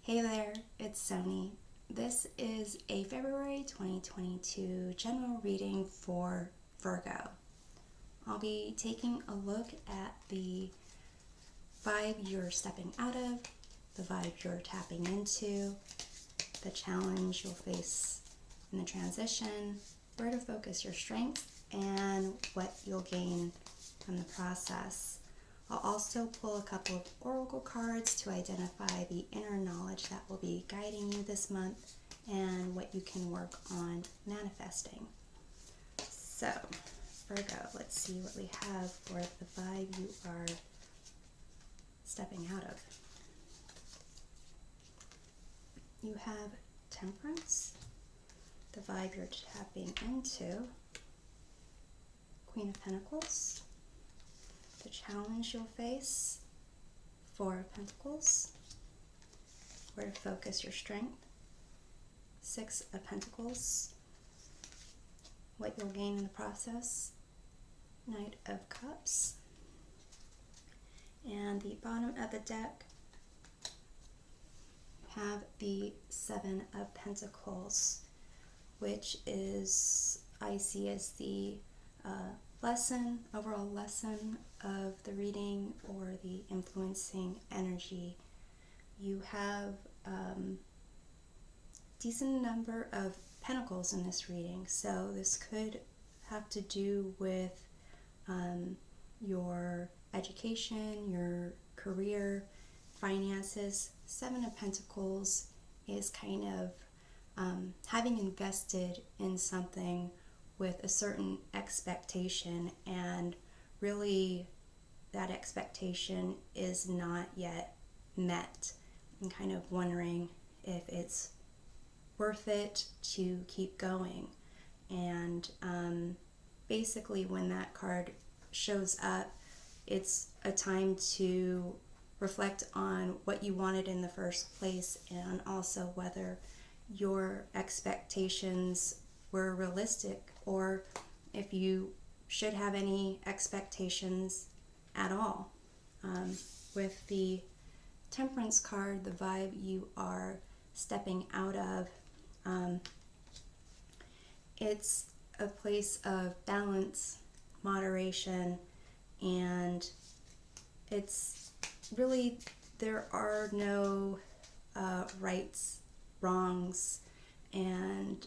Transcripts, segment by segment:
Hey there, it's Sony. This is a February 2022 general reading for Virgo. I'll be taking a look at the vibe you're stepping out of, the vibe you're tapping into, the challenge you'll face in the transition, where to focus your strength, and what you'll gain from the process. I'll also pull a couple of oracle cards to identify the inner knowledge that will be guiding you this month and what you can work on manifesting. So, Virgo, let's see what we have for the vibe you are stepping out of. You have Temperance, the vibe you're tapping into, Queen of Pentacles, the challenge you'll face, Four of Pentacles, where to focus your strength, Six of Pentacles, what you'll gain in the process, Knight of Cups, and the bottom of the deck have the Seven of Pentacles, which is, I see as the overall lesson of the reading or the influencing energy. You have decent number of pentacles in this reading, so this could have to do with your education, your career, finances. Seven of Pentacles is kind of having invested in something with a certain expectation, and really that expectation is not yet met, and kind of wondering if it's worth it to keep going. And basically when that card shows up, it's a time to reflect on what you wanted in the first place, and also whether your expectations were realistic, or if you should have any expectations at all. With the Temperance card, the vibe you are stepping out of, it's a place of balance, moderation, and it's really, there are no rights, wrongs, and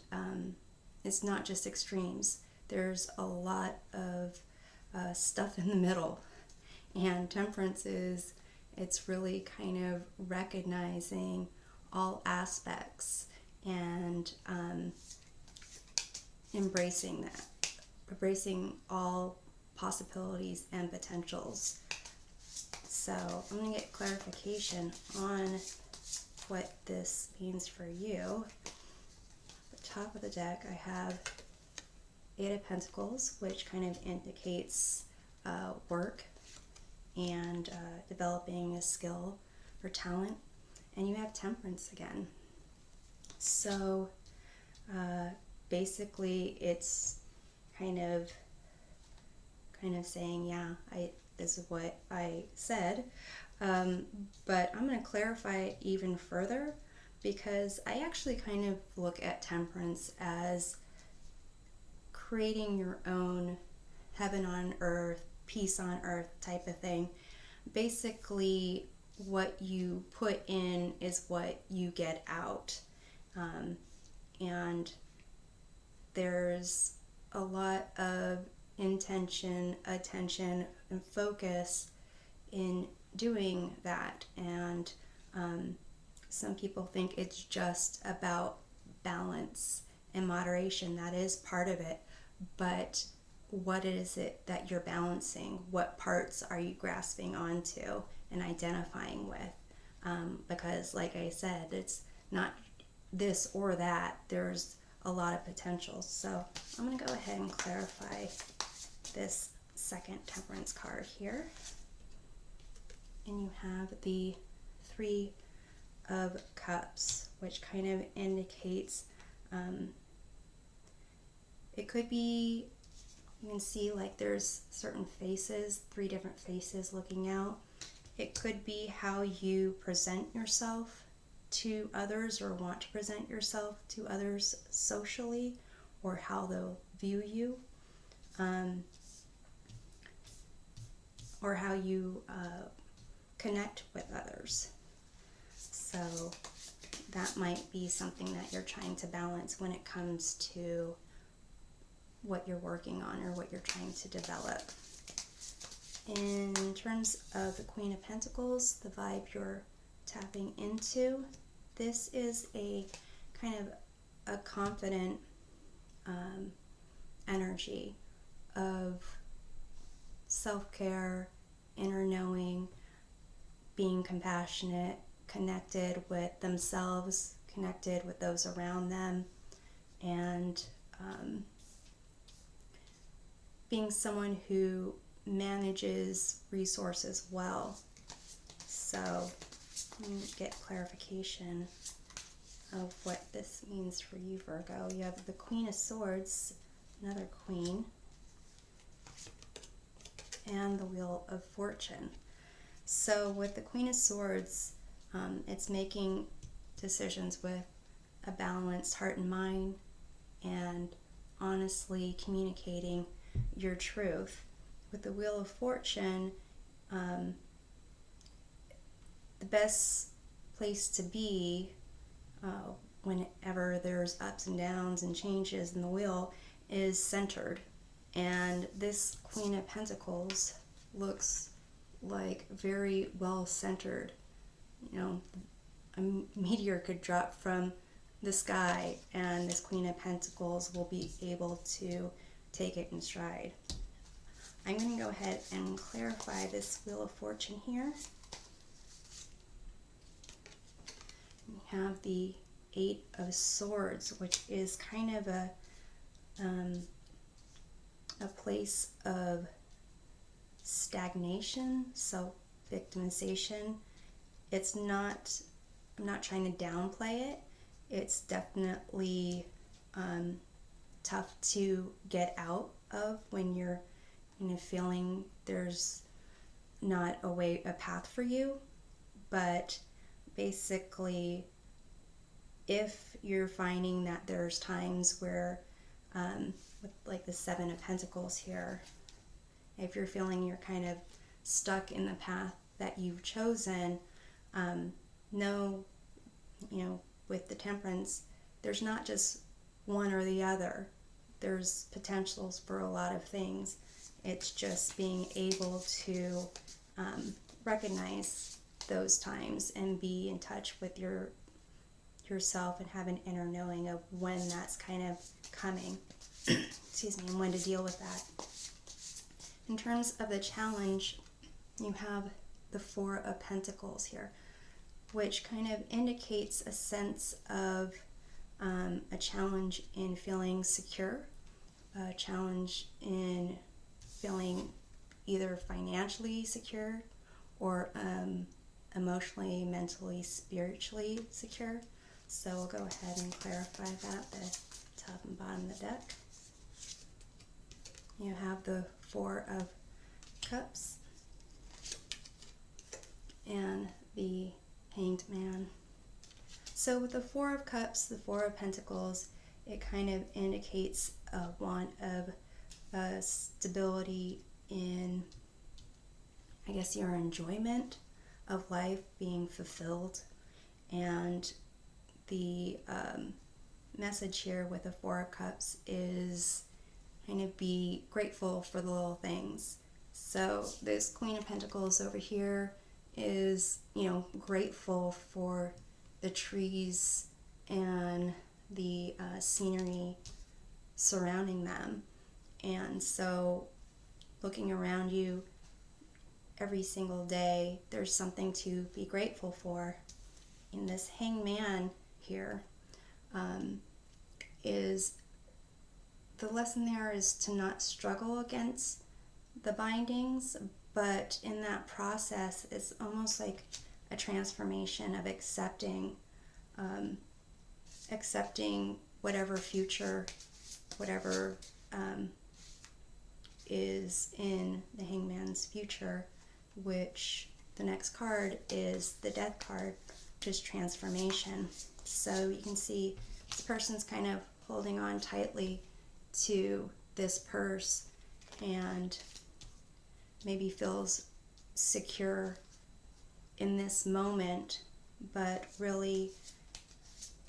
it's not just extremes. There's a lot of stuff in the middle, and Temperance is, it's really kind of recognizing all aspects and embracing all possibilities and potentials. So I'm going to get clarification on what this means for you. At the top of the deck, I have Eight of Pentacles, which kind of indicates work and developing a skill or talent. And you have Temperance again. So basically it's kind of saying, yeah, this is what I said, but I'm going to clarify it even further, because I actually kind of look at Temperance as creating your own heaven on earth, peace on earth type of thing. Basically, what you put in is what you get out, and there's a lot of intention, attention, and focus in doing that. And some people think it's just about balance and moderation. That is part of it, but what is it that you're balancing? What parts are you grasping onto and identifying with? Because like I said, it's not this or that. There's a lot of potential. So I'm going to go ahead and clarify this second Temperance card here. And you have the Three of Cups, which kind of indicates it could be, you can see like there's certain faces, three different faces looking out. It could be how you present yourself to others or want to present yourself to others socially, or how they'll view you, or how you connect with others. So that might be something that you're trying to balance when it comes to what you're working on or what you're trying to develop. In terms of the Queen of Pentacles, the vibe you're tapping into, this is a kind of a confident energy of self-care, inner knowing, being compassionate, connected with themselves, connected with those around them, and being someone who manages resources well. So let me get clarification of what this means for you, Virgo. You have the Queen of Swords, another queen, and the Wheel of Fortune. So with the Queen of Swords, it's making decisions with a balanced heart and mind, and honestly communicating your truth. With the Wheel of Fortune, the best place to be whenever there's ups and downs and changes in the wheel is centered. And this Queen of Pentacles looks like very well centered. You know, a meteor could drop from the sky and this Queen of Pentacles will be able to take it in stride. I'm going to go ahead and clarify this Wheel of Fortune here. We have the Eight of Swords, which is kind of a place of stagnation, self-victimization. It's not, I'm not trying to downplay it. It's definitely tough to get out of when you're, feeling there's not a path for you. But basically, if you're finding that there's times where, with like the Seven of Pentacles here, if you're feeling you're kind of stuck in the path that you've chosen, know, with the Temperance, there's not just one or the other. There's potentials for a lot of things. It's just being able to recognize those times and be in touch with yourself and have an inner knowing of when that's kind of coming. Excuse me, and when to deal with that. In terms of the challenge, you have the Four of Pentacles here, which kind of indicates a sense of a challenge in feeling secure, a challenge in feeling either financially secure or emotionally, mentally, spiritually secure. So we'll go ahead and clarify that, the top and bottom of the deck. You have the Four of Cups and the Hanged Man. So with the Four of Cups, the Four of Pentacles, it kind of indicates a want of stability in, I guess, your enjoyment of life being fulfilled. And the message here with the Four of Cups is kind of be grateful for the little things. So this Queen of Pentacles over here is, grateful for the trees and the scenery surrounding them. And so looking around you every single day, there's something to be grateful for. In this Hanged Man here, is the lesson there is to not struggle against the bindings, but in that process, it's almost like a transformation of accepting whatever future, whatever is in the Hangman's future, which the next card is the Death card, just transformation. So you can see this person's kind of holding on tightly to this purse and maybe feels secure in this moment, but really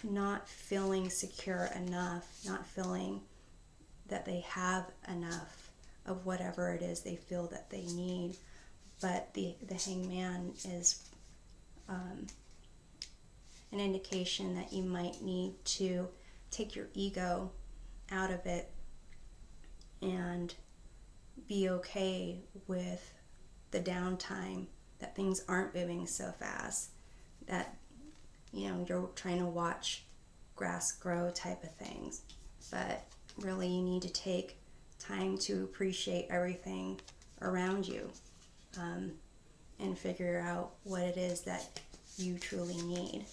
not feeling secure enough, not feeling that they have enough of whatever it is they feel that they need. But the hangman is an indication that you might need to take your ego out of it and be okay with the downtime, that things aren't moving so fast, that you're trying to watch grass grow type of things. But really you need to take time to appreciate everything around you, and figure out what it is that you truly need.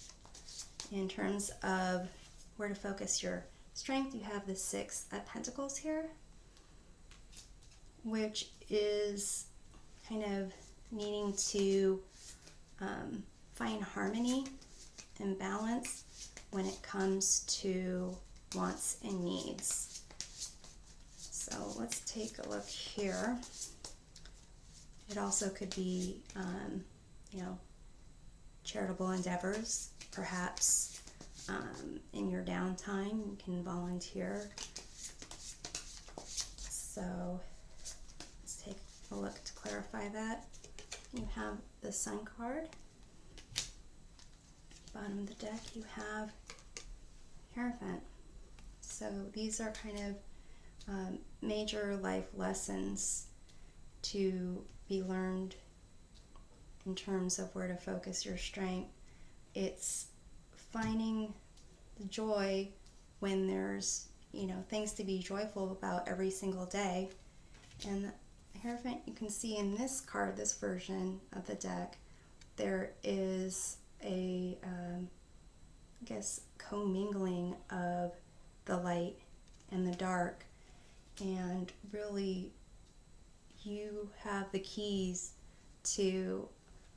In terms of where to focus your strength, you have the Six of Pentacles here, which is kind of needing to find harmony and balance when it comes to wants and needs. So let's take a look here. It also could be, charitable endeavors. Perhaps in your downtime you can volunteer. So let's take a look to clarify that. You have the Sun card. Bottom of the deck you have Hierophant. So these are kind of major life lessons to be learned in terms of where to focus your strength. It's finding the joy when there's things to be joyful about every single day. And the Hierophant, you can see in this card, this version of the deck, there is a commingling of the light and the dark, and really you have the keys to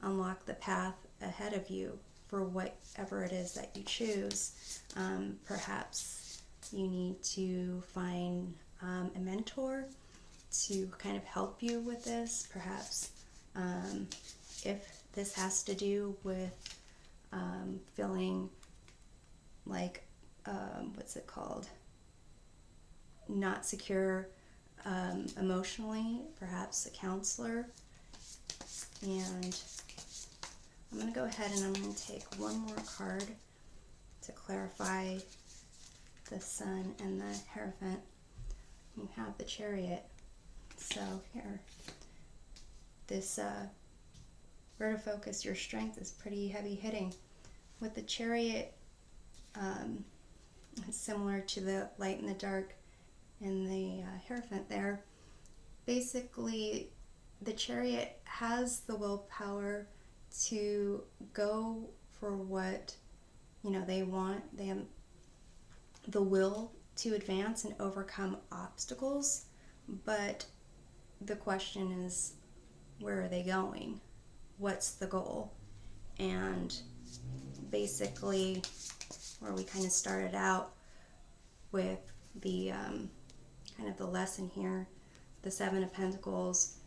unlock the path ahead of you for whatever it is that you choose. Perhaps you need to find a mentor to kind of help you with this. Perhaps if this has to do with feeling like, not secure emotionally, perhaps a counselor. And I'm going to go ahead and I'm going to take one more card to clarify the Sun and the Hierophant. You have the Chariot. So here, this where to focus your strength is pretty heavy hitting. With the Chariot, it's similar to the light and the dark and the Hierophant there. Basically, the Chariot has the willpower to go for what they want. They have the will to advance and overcome obstacles, but the question is, where are they going? What's the goal? And basically, where we kind of started out with the kind of the lesson here, the Seven of Pentacles,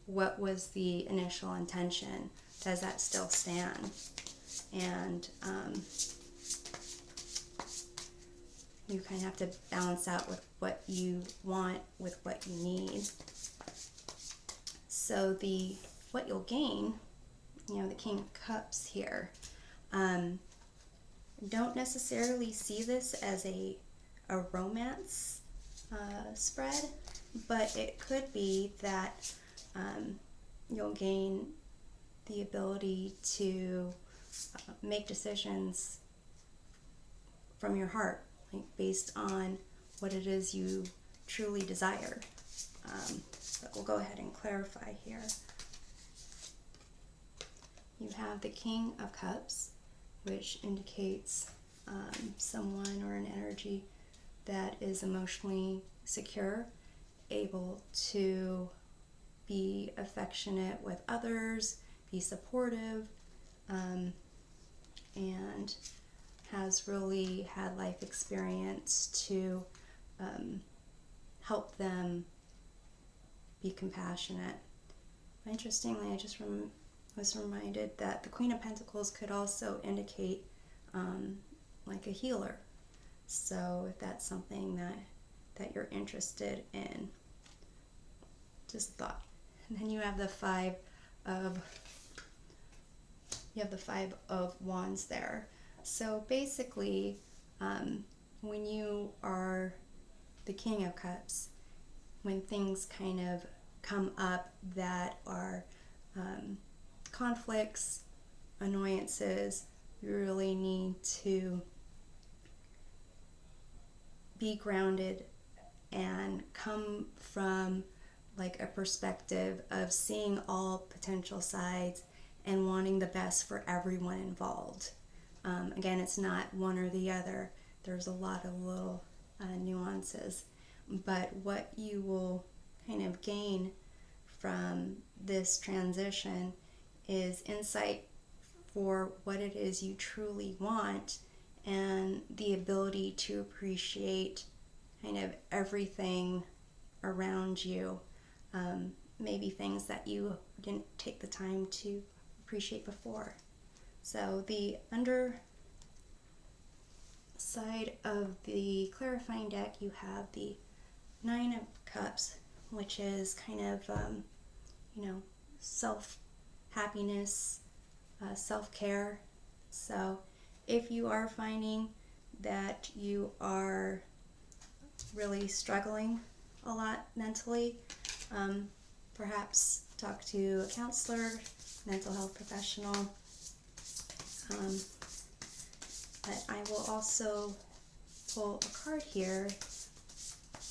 what was the initial intention? Does that still stand? And you kind of have to balance out with what you want with what you need. So what you'll gain, the King of Cups here, don't necessarily see this as a romance spread, but it could be that you'll gain the ability to make decisions from your heart, based on what it is you truly desire. But we'll go ahead and clarify here. You have the King of Cups, which indicates someone or an energy that is emotionally secure, able to be affectionate with others, be supportive, and has really had life experience to help them be compassionate. Interestingly, I just was reminded that the Queen of Pentacles could also indicate like a healer. So if that's something that you're interested in, just thought. And then you have the Five of Wands there. So basically, when you are the King of Cups, when things kind of come up that are conflicts, annoyances, you really need to be grounded and come from like a perspective of seeing all potential sides and wanting the best for everyone involved. Again, it's not one or the other. There's a lot of little nuances. But what you will kind of gain from this transition is insight for what it is you truly want and the ability to appreciate kind of everything around you. Maybe things that you didn't take the time to appreciate before. So the underside of the clarifying deck, you have the Nine of Cups, which is kind of, self-happiness, self-care. So if you are finding that you are really struggling a lot mentally, perhaps talk to a counselor, mental health professional. But I will also pull a card here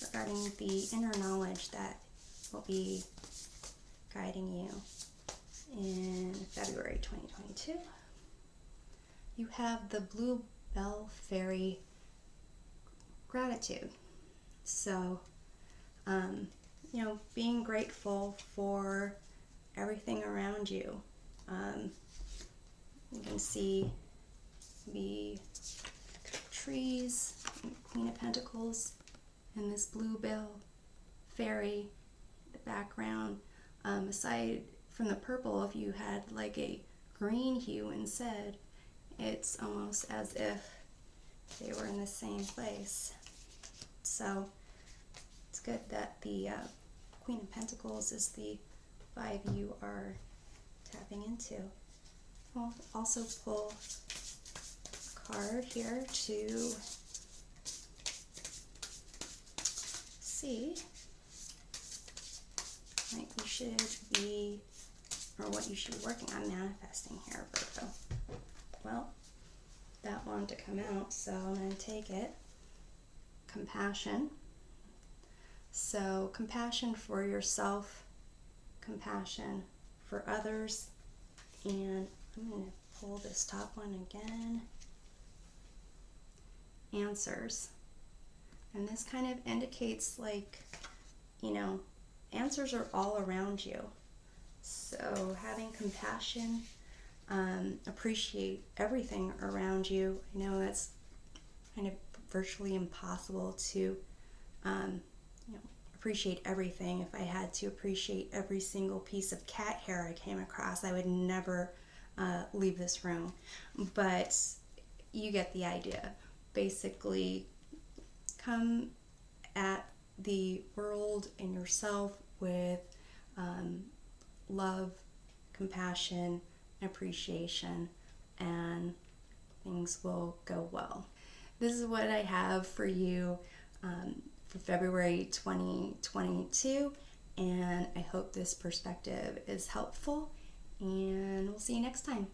regarding the inner knowledge that will be guiding you in February 2022. You have the Blue Bell Fairy Gratitude. So, being grateful for everything around you. You can see the trees, Queen of Pentacles, and this Blue Bell Fairy in the background. Aside from the purple, if you had like a green hue instead, it's almost as if they were in the same place. So it's good that the Queen of Pentacles is the vibe you are tapping into. I'll also pull a card here to see what you should be, or what you should be working on manifesting here, Virgo. Well, that wanted to come out, so I'm going to take it. Compassion. So compassion for yourself, compassion for others, and I'm going to pull this top one again. Answers. And this kind of indicates answers are all around you. So having compassion, appreciate everything around you. I know that's kind of virtually impossible to appreciate everything. If I had to appreciate every single piece of cat hair I came across, I would never leave this room. But you get the idea. Basically, come at the world and yourself with love, compassion, appreciation, and things will go well. This is what I have for you for February 2022, and I hope this perspective is helpful, and we'll see you next time.